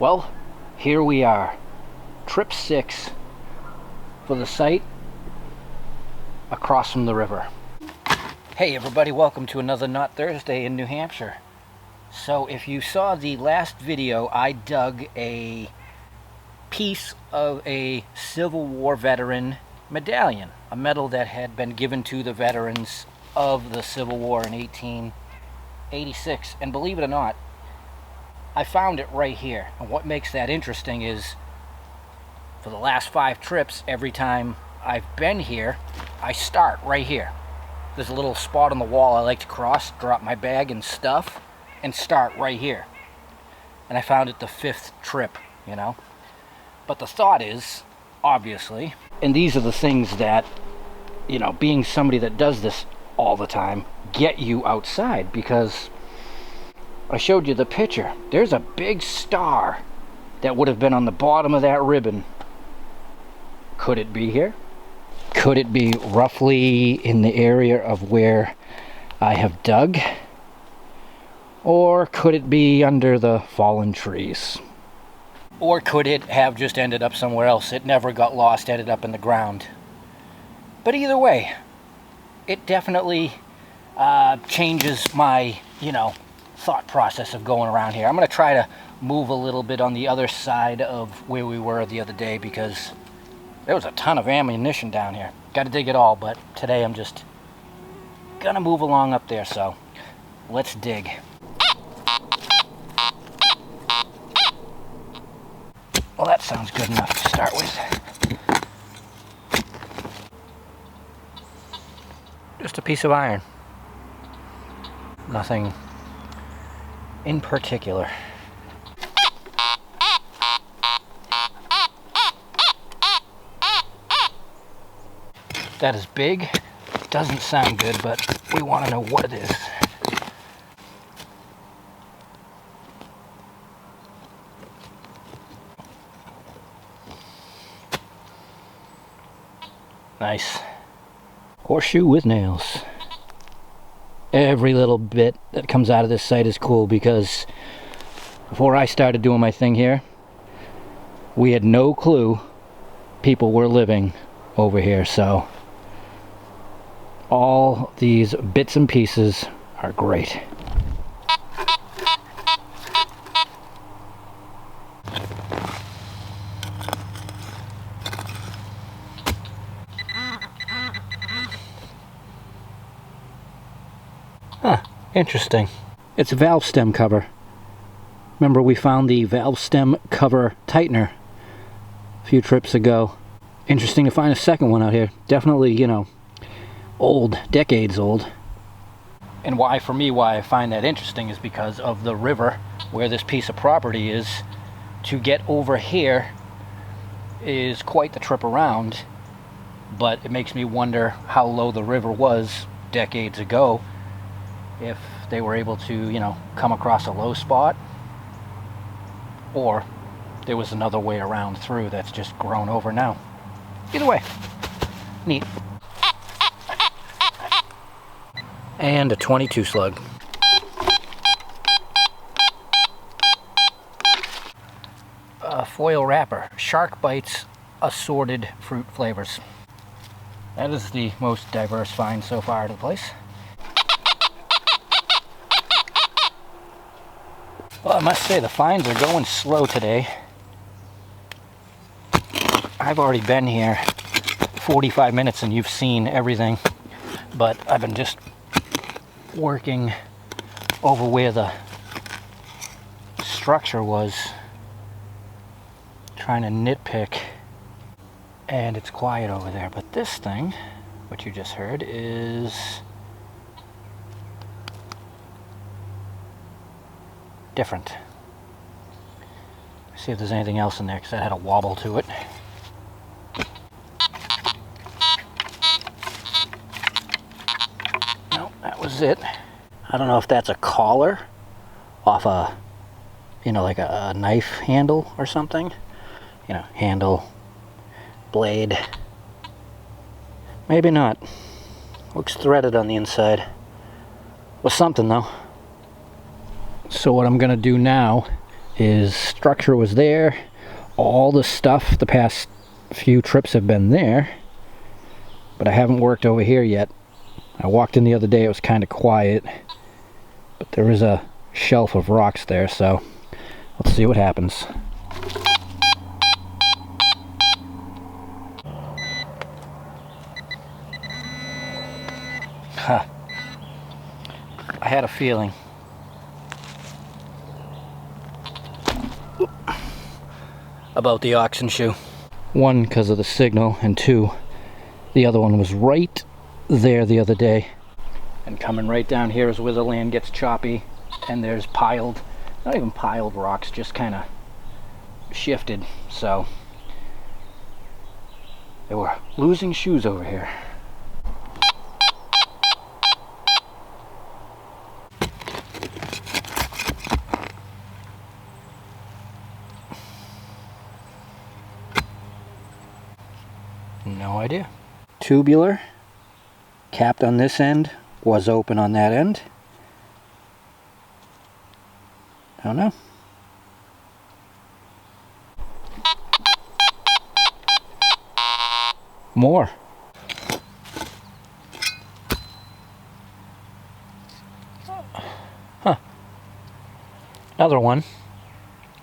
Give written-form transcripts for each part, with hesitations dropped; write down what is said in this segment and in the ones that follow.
Well, here we are, trip 6 for the site across from the river. Hey everybody, welcome to another Not Thursday in New Hampshire. So if you saw the last video, I dug a piece of a Civil War veteran medallion, a medal that had been given to the veterans of the Civil War in 1886, and believe it or not, I found it right here. And what makes that interesting is, for the last 5 trips, every time I've been here, I start right here. There's a little spot on the wall I like to cross, drop my bag and stuff, and start right here. And I found it the 5th trip, you know. But the thought is, obviously, and these are the things that, you know, being somebody that does this all the time, get you outside, because I showed you the picture. There's a big star that would have been on the bottom of that ribbon. Could it be here? Could it be roughly in the area of where I have dug? Or could it be under the fallen trees? Or could it have just ended up somewhere else? It never got lost, ended up in the ground. But either way, it definitely changes my, you know, thought process of going around here. I'm going to try to move a little bit on the other side of where we were the other day, because there was a ton of ammunition down here. Got to dig it all, but today I'm just gonna move along up there, so let's dig. Well, that sounds good enough to start with. Just a piece of iron. Nothing in particular. That is big. Doesn't sound good, but we want to know what it is. Nice. Horseshoe with nails. Every little bit that comes out of this site is cool, because before I started doing my thing here, we had no clue people were living over here, so all these bits and pieces are great. Huh, interesting. It's a valve stem cover. Remember, we found the valve stem cover tightener a few trips ago. Interesting to find a second one out here. Definitely, you know, old, decades old. And why I find that interesting is because of the river where this piece of property is. To get over here is quite the trip around, but it makes me wonder how low the river was decades ago, if they were able to, you know, come across a low spot, or there was another way around through that's just grown over now. Either way, neat. And a 22 slug. A foil wrapper. Shark bites, assorted fruit flavors. That is the most diverse find so far to the place. Well, I must say the finds are going slow today. I've already been here 45 minutes and you've seen everything, but I've been just working over where the structure was, trying to nitpick, and it's quiet over there. But this thing, what you just heard, is different. See if there's anything else in there, because that had a wobble to it. No, that was it. I don't know if that's a collar off a, you know, like a knife handle or something. You know, handle, blade. Maybe not. Looks threaded on the inside. Was something though. So what I'm gonna do now His structure was there. All the stuff, the past few trips have been there, but I haven't worked over here yet. I walked in the other day, it was kind of quiet, but there is a shelf of rocks there, so let's see what happens. Huh. I had a feeling. About the oxen shoe. One, because of the signal, and two, the other one was right there the other day. And coming right down here is where the land gets choppy, and there's piled, not even piled rocks, just kind of shifted. So they were losing shoes over here. No idea. Tubular, capped on this end, was open on that end. I don't know. More. Huh. Another one,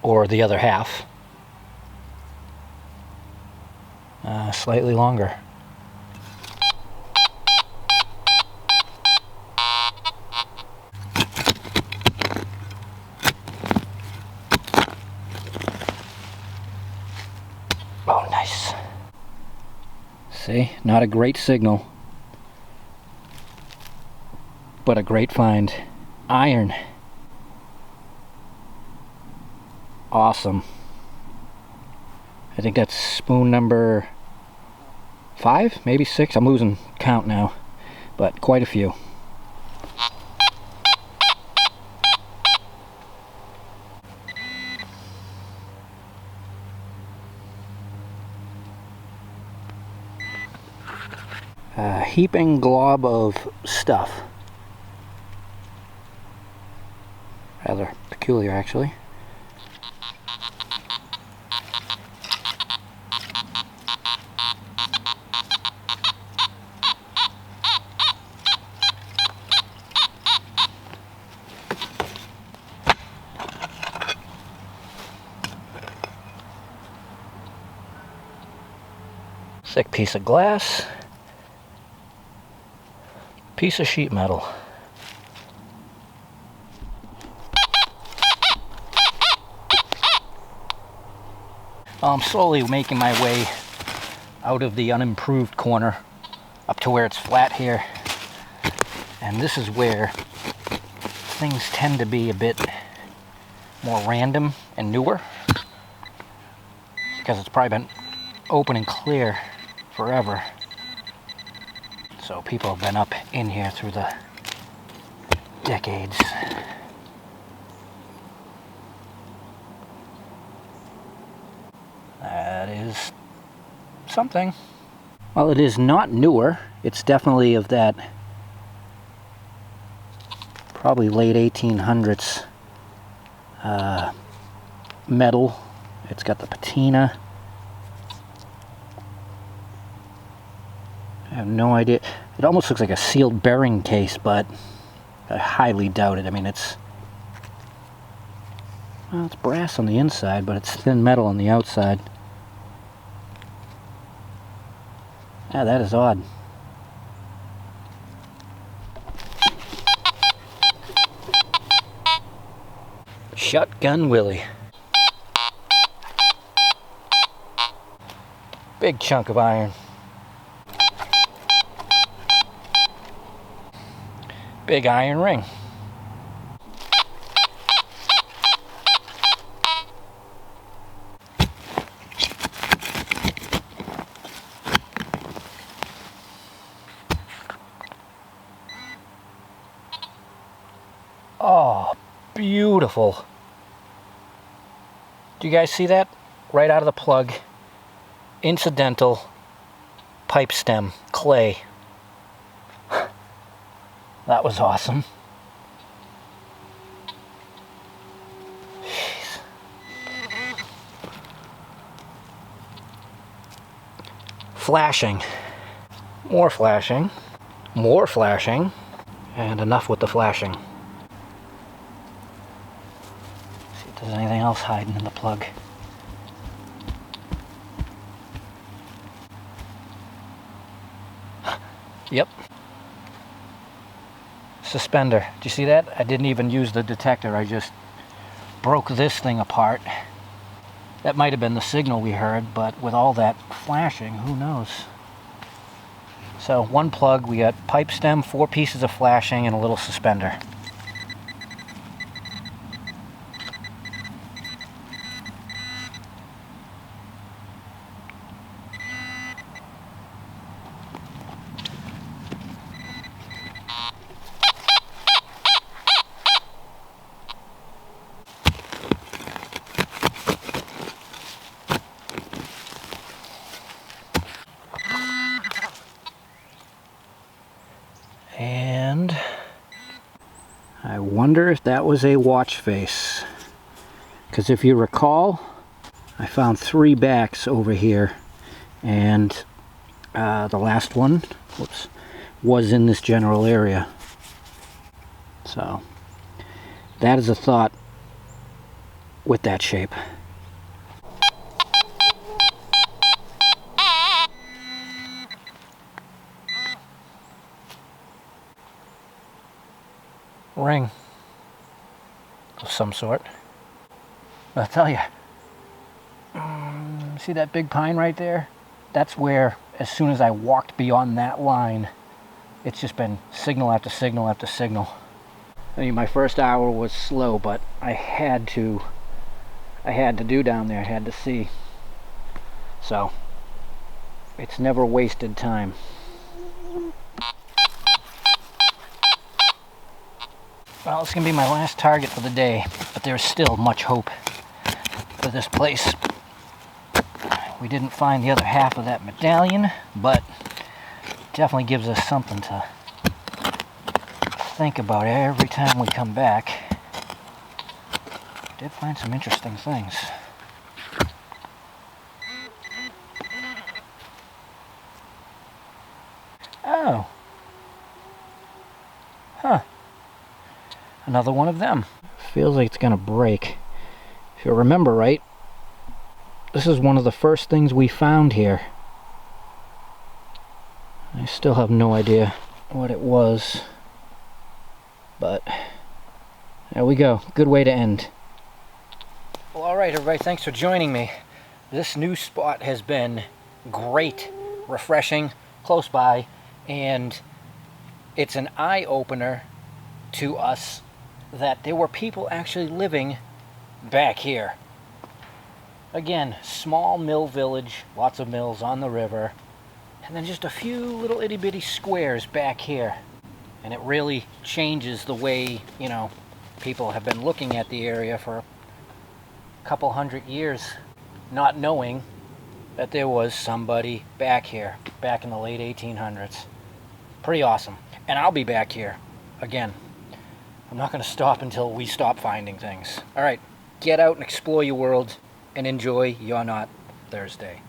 or the other half. Slightly longer. Oh, nice. See, not a great signal, but a great find. Iron. Awesome. I think that's spoon number 5, maybe 6. I'm losing count now, but quite a few. A heaping glob of stuff. Rather peculiar, actually. Thick piece of glass. Piece of sheet metal. I'm slowly making my way out of the unimproved corner up to where it's flat here. And this is where things tend to be a bit more random and newer, because it's probably been open and clear forever. So people have been up in here through the decades. That is something. Well, it is not newer. It's definitely of that probably late 1800s metal. It's got the patina. I have no idea. It almost looks like a sealed bearing case, but I highly doubt it. I mean, it's brass on the inside, but it's thin metal on the outside. Yeah, that is odd. Shotgun Willie. Big chunk of iron. Big iron ring. Oh, beautiful. Do you guys see that? Right out of the plug. Incidental pipe stem, clay. That was awesome. Jeez. Flashing. More flashing. More flashing. And enough with the flashing. See if there's anything else hiding in the plug. Yep. Suspender. Do you see that? I didn't even use the detector. I just broke this thing apart. That might have been the signal we heard, but with all that flashing, who knows? So one plug, we got pipe stem, 4 pieces of flashing, and a little suspender. And I wonder if that was a watch face. Because if you recall, I found 3 backs over here. And the last one, whoops, was in this general area. So that is a thought with that shape. Ring of some sort. I'll tell you, see that big pine right there? That's where, as soon as I walked beyond that line, it's just been signal after signal after signal. I mean, my first hour was slow, but I had to do down there, I had to see. So it's never wasted time. Well, it's going to be my last target for the day, but there's still much hope for this place. We didn't find the other half of that medallion, but it definitely gives us something to think about every time we come back. Did find some interesting things. Oh. Huh. Another one of them. Feels like it's gonna break. If you remember right, this is one of the first things we found here. I still have no idea what it was, but there we go. Good way to end. Well, alright everybody, thanks for joining me. This new spot has been great, refreshing, close by, and it's an eye-opener to us that there were people actually living back here. Again, small mill village, lots of mills on the river, and then just a few little itty-bitty squares back here. And it really changes the way, you know, people have been looking at the area for a couple hundred years, not knowing that there was somebody back here, back in the late 1800s. Pretty awesome. And I'll be back here again. I'm not going to stop until we stop finding things. Alright, get out and explore your world and enjoy your Not Thursday.